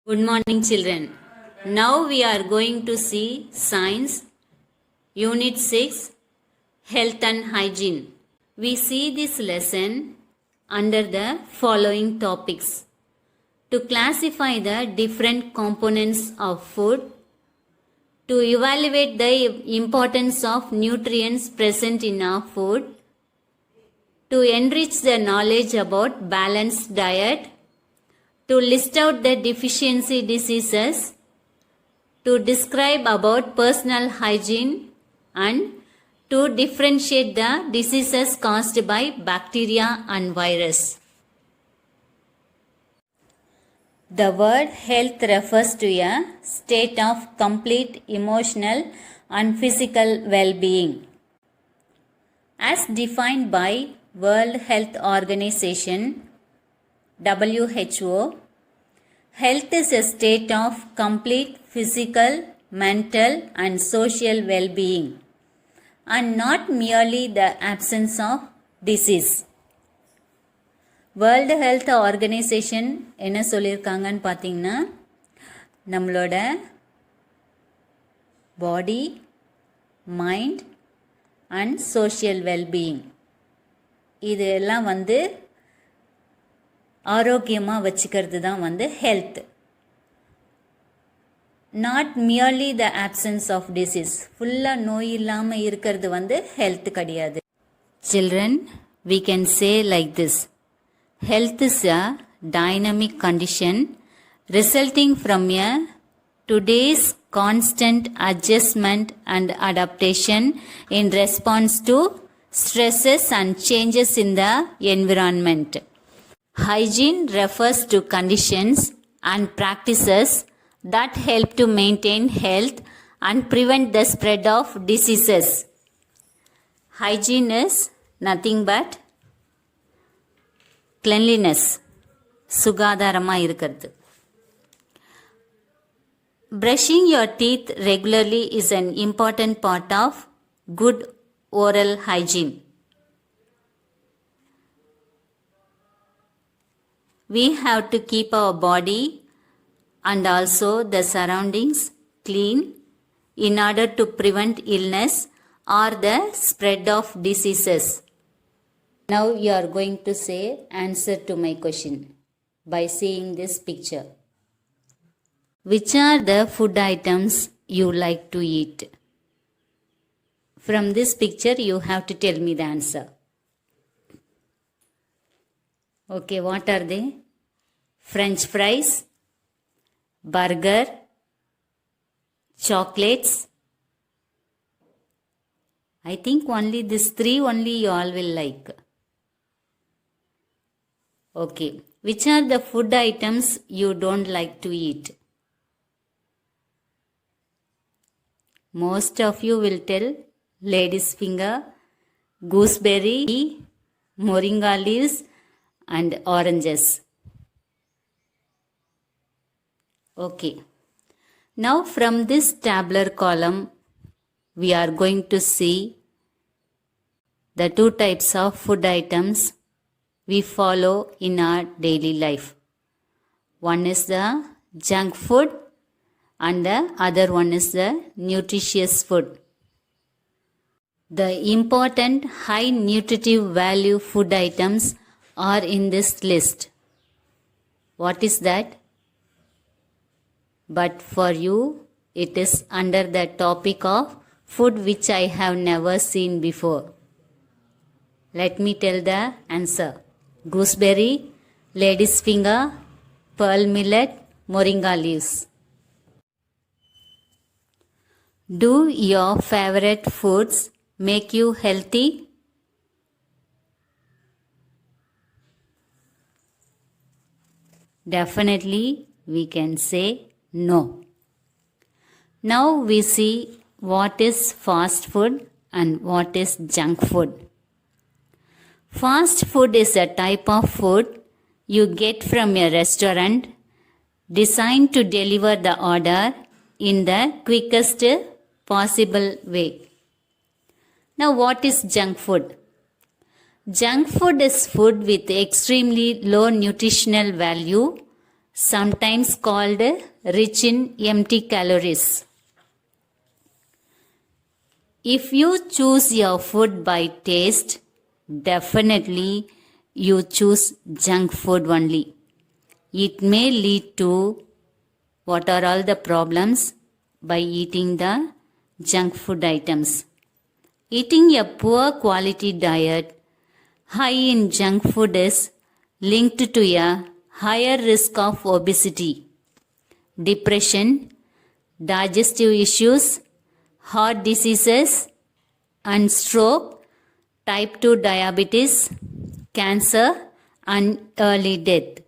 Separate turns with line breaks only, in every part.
Good morning, children. Now we are going to see Science, Unit 6, Health and Hygiene. We see this lesson under the following topics. To classify the different components of food, to evaluate the importance of nutrients present in our food, to enrich the knowledge about balanced diet, to list out the deficiency diseases, to describe about personal hygiene, and to differentiate the diseases caused by bacteria and virus. The word health refers to a state of complete emotional and physical well-being. As defined by World Health Organization, WHO, health is a state of complete physical, mental, and social well-being, and not merely the absence of disease. World health organization என்ன சொல்லியிருக்காங்கன்னு பார்த்தீங்கன்னா, நம்மளோட body, mind and social wellbeing இது எல்லாம் ஆரோக்கியமாக வச்சுக்கிறது தான் health. Not merely the absence of disease. ஃபுல்லாக நோய் இல்லாமல் இருக்கிறது ஹெல்த் கிடையாது. Children, we can say like this. Health is a dynamic condition resulting from a today's constant adjustment and adaptation in response to stresses and changes in the environment. Hygiene refers to conditions and practices that help to maintain health and prevent the spread of diseases. Hygiene is nothing but cleanliness, சுகாதாரமாக இருக்கிறது. Brushing your teeth regularly is an important part of good oral hygiene. We have to keep our body and also the surroundings clean in order to prevent illness or the spread of diseases. Now you are going to say answer to my question by seeing this picture. Which are the food items you like to eat? From this picture you have to tell me the answer. Okay, what are they? French fries, burger, chocolates. I think only these three only you all will like. Okay, which are the food items you don't like to eat? Most of you will tell lady's finger, gooseberry, moringa leaves, and oranges. Okay, now from this tabular column we are going to see the two types of food items we follow in our daily life. One is the junk food and the other one is the nutritious food. The important high nutritive value food items are in this list. What is that? But for you, it is under the topic of food which I have never seen before. Let me tell the answer. Gooseberry, lady's finger, pearl millet, moringa leaves. Do your favorite foods make you healthy? Definitely we can say no. Now we see what is fast food and what is junk food. Fast food is a type of food you get from a restaurant designed to deliver the order in the quickest possible way. Now what is junk food? Junk food is food with extremely low nutritional value sometimes called rich in empty calories. If you choose your food by taste, definitely you choose junk food only. It may lead to what are all the problems by eating the junk food items. Eating a poor quality diet high in junk food is linked to a higher risk of obesity, depression, digestive issues, heart diseases, and stroke, type 2 diabetes, cancer, and early death.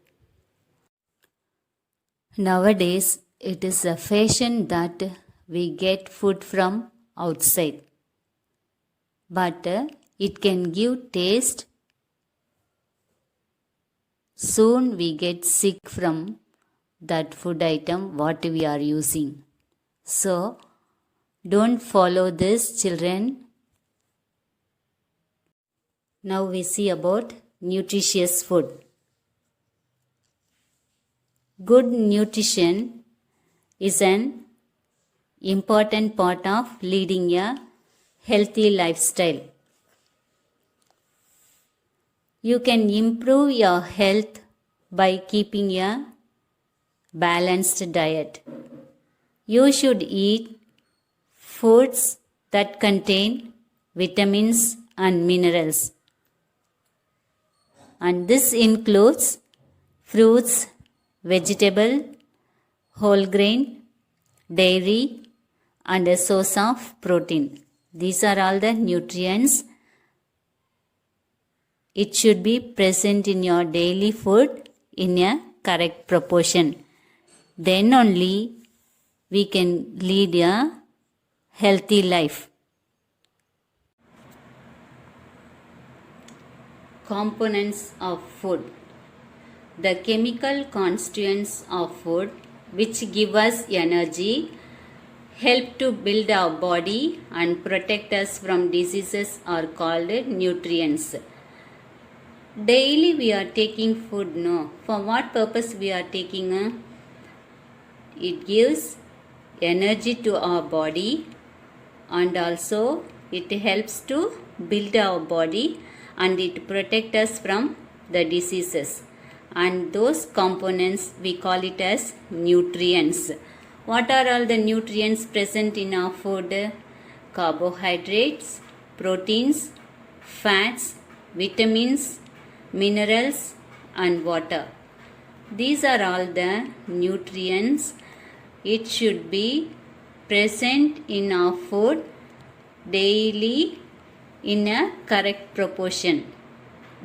Nowadays, it is a fashion that we get food from outside. But it can give taste. Soon we get sick from that food item what we are using. So, don't follow this, children. Now we see about nutritious food. Good nutrition is an important part of leading a healthy lifestyle. You can improve your health by keeping a balanced diet. You should eat foods that contain vitamins and minerals. And this includes fruits, vegetable, whole grain, dairy, and a source of protein. These are all the nutrients. It should be present in your daily food in a correct proportion. Then only we can lead a healthy life. Components of food. The chemical constituents of food which give us energy, help to build our body and protect us from diseases are called nutrients. Daily we are taking food, no? For what purpose we are taking? It gives energy to our body and also it helps to build our body and it protects us from the diseases. And those components we call it as nutrients. What are all the nutrients present in our food? Carbohydrates, proteins, fats, vitamins, minerals, and water. These are all the nutrients. It should be present in our food daily in a correct proportion.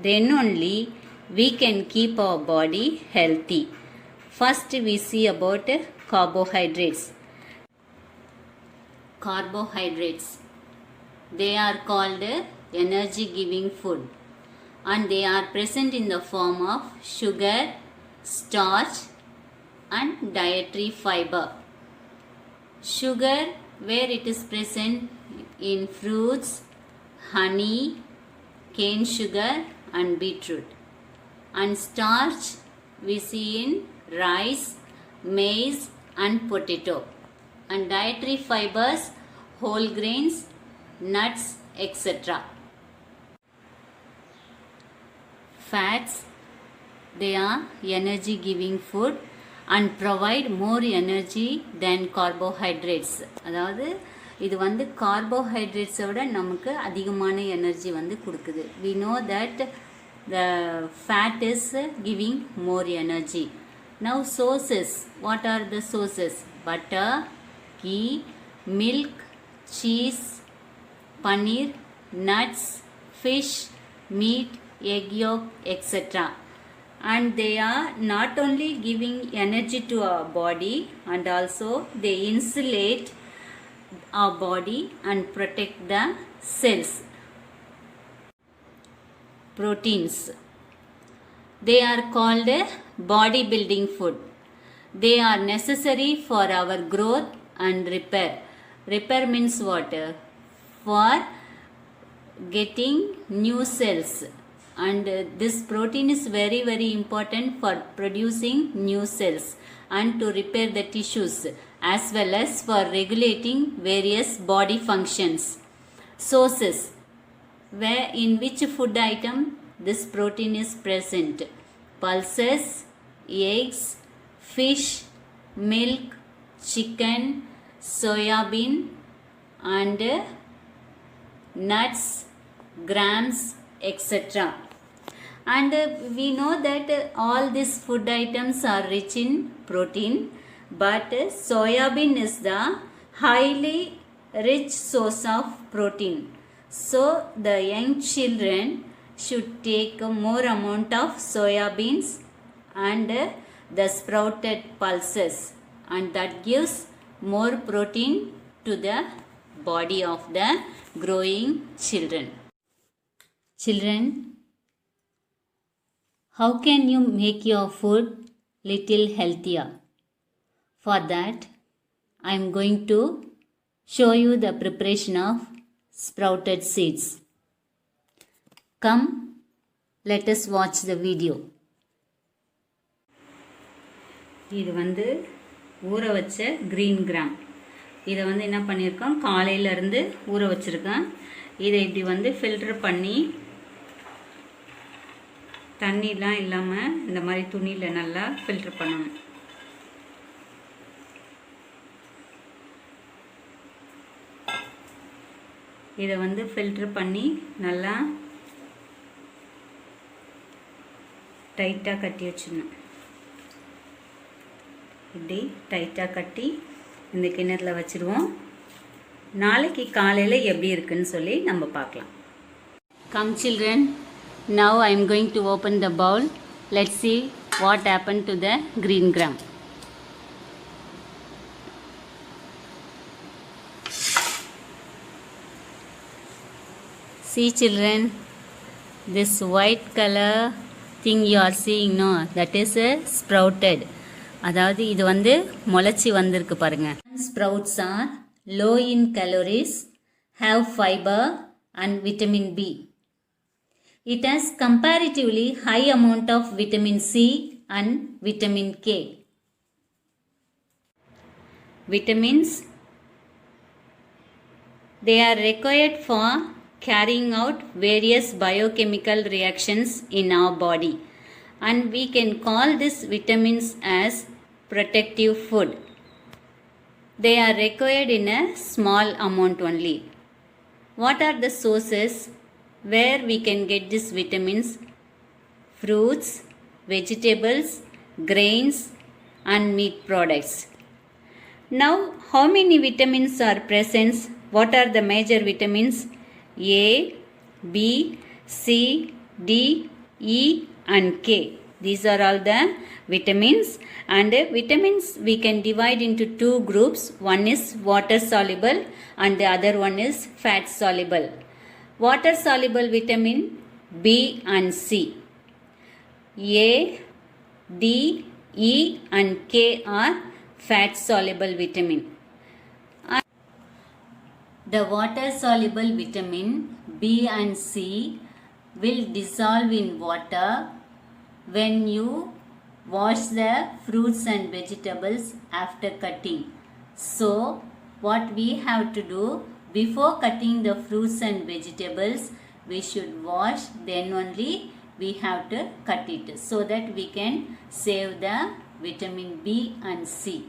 Then only we can keep our body healthy. First we see about carbohydrates. Carbohydrates. They are called energy giving food and they are present in the form of sugar, starch and dietary fiber. Sugar, where it is present in fruits, honey, cane sugar and beetroot. And starch we see in rice, maize and potato. And dietary fibers, whole grains, nuts, etc. Fats, they are energy giving food and provide more energy than carbohydrates. அதாவது இது வந்து carbohydrates விட நமக்கு அதிகமான energy வந்து கொடுக்குது. We know that the fat is giving more energy. Now sources. What are the sources? Butter, ghee, milk, cheese, paneer, nuts, fish, meat, egg yolk, etc. And they are not only giving energy to our body and also they insulate our body and protect the cells. Proteins. They are called bodybuilding food. They are necessary for our growth and repair. Repair means what? For getting new cells and this protein is very very important for producing new cells and to repair the tissues as well as for regulating various body functions. Sources: where in which food item this protein is present? Pulses, eggs, fish, milk, chicken, soya bean, and nuts, grams, etc. And we know that all these food items are rich in protein, but soya bean is the highly rich source of protein. So the young children should take more amount of soya beans and the sprouted pulses, and that gives more protein to the body of the growing children. Children, how can you make your food little healthier? For that, I am going to show you the preparation of sprouted seeds. Come, let us watch the video. இது வந்து ஊற வச்ச green gram. இதை வந்து என்ன பண்ணியிருக்கோம், காலையிலேருந்து ஊற வச்சுருக்கேன். இதை இப்படி வந்து ஃபில்டர் பண்ணி தண்ணிலாம் இல்லாமல் இந்த மாதிரி துணியில் நல்லா ஃபில்டர் பண்ணணும். இதை வந்து ஃபில்டர் பண்ணி நல்லா டைட்டாக கட்டி வச்சிடணும். இப்படி டைட்டாக கட்டி இந்த கிணத்துல வச்சுருவோம். நாளைக்கு காலையில் எப்படி இருக்குன்னு சொல்லி நம்ம பார்க்கலாம். Come children, now I am going to open the bowl. Let's see what happened to the green gram. See children, this white color thing you are seeing, no, that is a sprouted. அதாவது இது வந்து முளைச்சி வந்திருக்கு பாருங்க. Sprouts are low in calories, have fiber and vitamin B. It has comparatively high amount of vitamin C and vitamin K. Vitamins, they are required for carrying out various biochemical reactions in our body, and we can call these vitamins as protective food. They are required in a small amount only. What are the sources where we can get these vitamins? Fruits, vegetables, grains and meat products. Now, how many vitamins are present? What are the major vitamins? A, B, C, D, E and K. These are all the vitamins, and vitamins we can divide into two groups. One is water soluble and the other one is fat soluble. Water soluble vitamin B and C. A, D, E and K are fat soluble vitamin. The water soluble vitamin B and C will dissolve in water when you wash the fruits and vegetables after cutting. So what we have to do, before cutting the fruits and vegetables, we should wash, then only we have to cut it, so that we can save the vitamin B and C.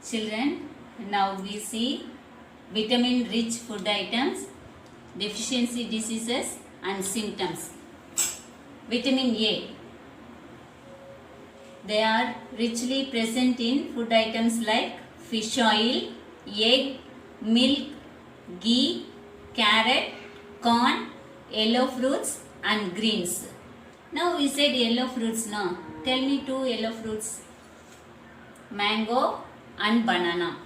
Children, now we see vitamin rich food items, deficiency diseases and symptoms. Vitamin A, they are richly present in food items like fish oil, egg, milk, ghee, carrot, corn, yellow fruits and greens. Now we said yellow fruits, no? Tell me two yellow fruits. Mango and banana.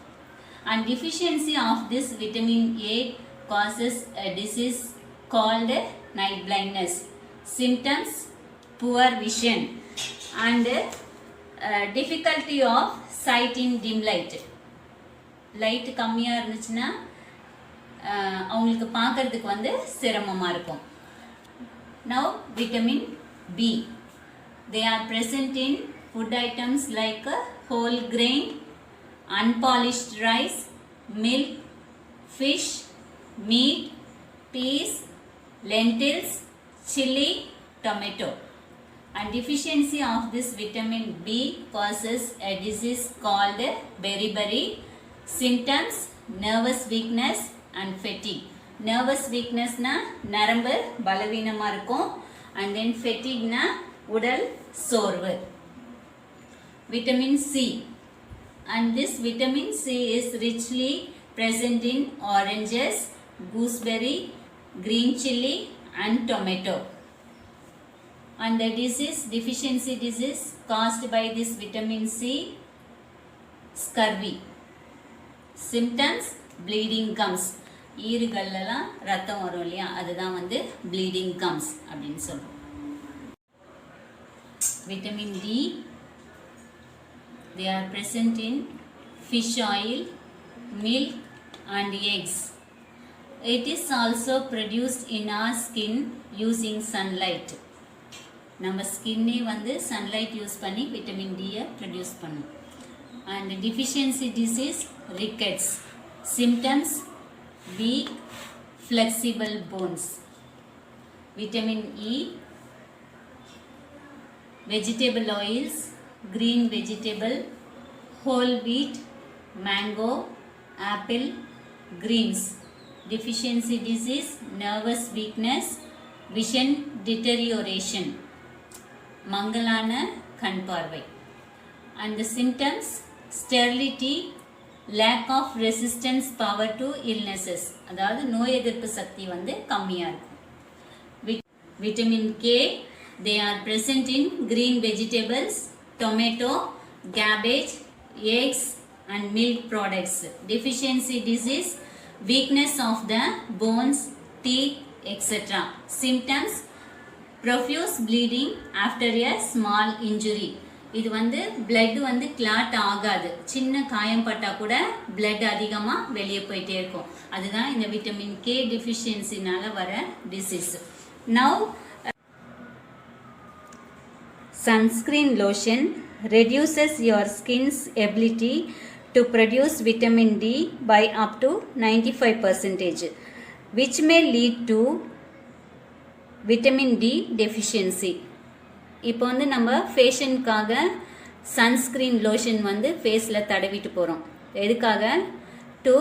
And deficiency of this vitamin A causes a disease called night blindness. Symptoms: poor vision and difficulty of sight in dim light. Light கம்மியாக இருந்துச்சுன்னா அவங்களுக்கு பார்க்கறதுக்கு வந்து சிரமமாக இருக்கும். Now vitamin B. They are present in food items like whole grain, unpolished rice, milk, fish, meat, peas, lentils, chili, tomato. And deficiency of this vitamin B causes a disease called beriberi. Symptoms: nervous weakness and fatigue. Nervous weakness na நரம்பு பலவீனமா இருக்கும், and then fatigue na உடல் சோர்வு. Vitamin C, and this vitamin C is richly present in oranges, gooseberry, green chili and tomato. And the deficiency disease caused by this vitamin C: scurvy. Symptoms: bleeding gums. ஈறுகள்லாம் ரத்தம் வரும் இல்லையா, அதுதான் வந்து bleeding gums அப்படின்னு சொல்றோம். Vitamin D, they are present in fish oil, milk and eggs. It is also produced in our skin using sunlight. நம்ம ஸ்கின்னே வந்து சன்லைட் யூஸ் பண்ணி விட்டமின் டியை ப்ரொடியூஸ் பண்ணும். And deficiency disease: rickets. Symptoms: weak flexible bones. Vitamin E, vegetable oils, green vegetable, whole wheat, mango, apple, greens. Deficiency disease: nervous weakness, vision deterioration, மங்கலான கண் பார்வை. And the symptoms: sterility, lack of resistance power to illnesses. அதாவது நோய் எதிர்ப்பு சக்தி வந்து கம்மியாக இருக்கும். Vitamin K, they are present in green vegetables, tomato, cabbage, eggs and milk products. Deficiency disease: weakness of the bones, teeth, etc. Symptoms: profuse bleeding after a small injury. இது வந்து blood வந்து clot ஆகாது, சின்ன காயம் பட்டா கூட blood அதிகமாக வெளியே போயிட்டே இருக்கும். அதுதான் இந்த விட்டமின் கே டிஃபிஷியன்சினால வர disease. Now sunscreen lotion reduces your skin's ability to produce vitamin D by up to 95%, which may lead to vitamin D deficiency. இப்போ வந்து நம்ம ஃபேஷனுக்காக சன்ஸ்க்ரீன் லோஷன் வந்து ஃபேஸில் தடவிட்டு போகிறோம். எதுக்காக? To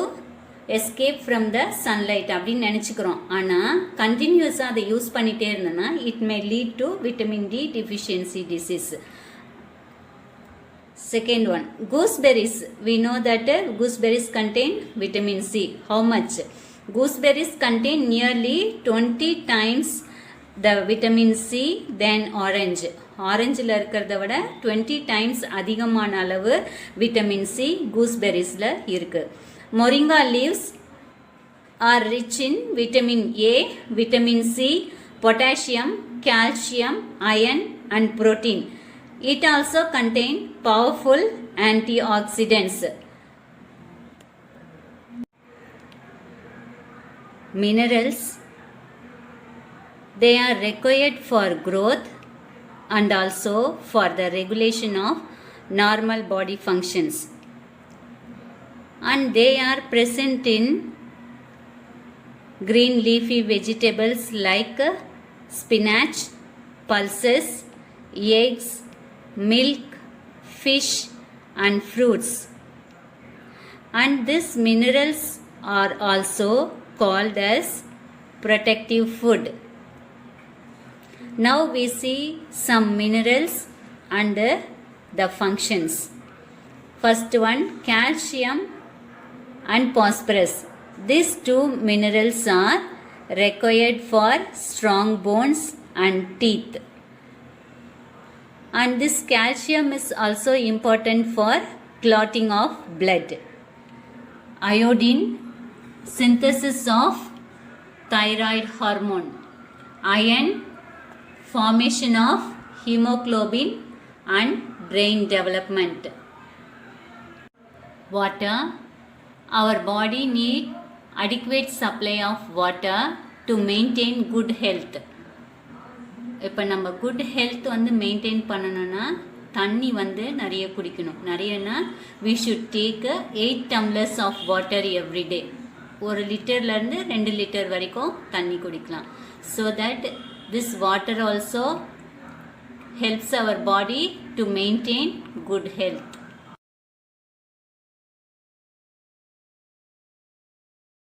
escape from the sunlight அப்படின்னு நினச்சிக்கிறோம். ஆனால் கண்டினியூஸாக அதை யூஸ் பண்ணிகிட்டே இருந்தோன்னா it may lead to vitamin D deficiency disease. Second one, gooseberries. We know that gooseberries contain vitamin C. How much? Gooseberries contain nearly 20 times the vitamin C than orange. ஆரஞ்சில் இருக்கிறத விட 20 times அதிகமான அளவு vitamin C கூஸ்பெரிஸில் இருக்குது. Moringa leaves are rich in vitamin A, vitamin C, potassium, calcium, iron and protein. It also contains powerful antioxidants. Minerals, they are required for growth and also for the regulation of normal body functions. And they are present in green leafy vegetables like spinach, pulses, eggs, milk, fish and fruits. And these minerals are also called as protective food. Now we see some minerals and the functions. First one, calcium and phosphorus. These two minerals are required for strong bones and teeth. And this calcium is also important for clotting of blood. Iodine, synthesis of thyroid hormone. Iron, formation of hemoglobin and brain development. Water, our body needs adequate supply of water to maintain good health. இப்போ நம்ம good health வந்து maintain பண்ணணும்னா தண்ணி வந்து நிறைய குடிக்கணும். நிறையனா we should take 8 tumblers of water every day. 1 லிட்டர்லேருந்து 2 litre வரைக்கும் தண்ணி குடிக்கலாம். So that this water also helps our body to maintain good health.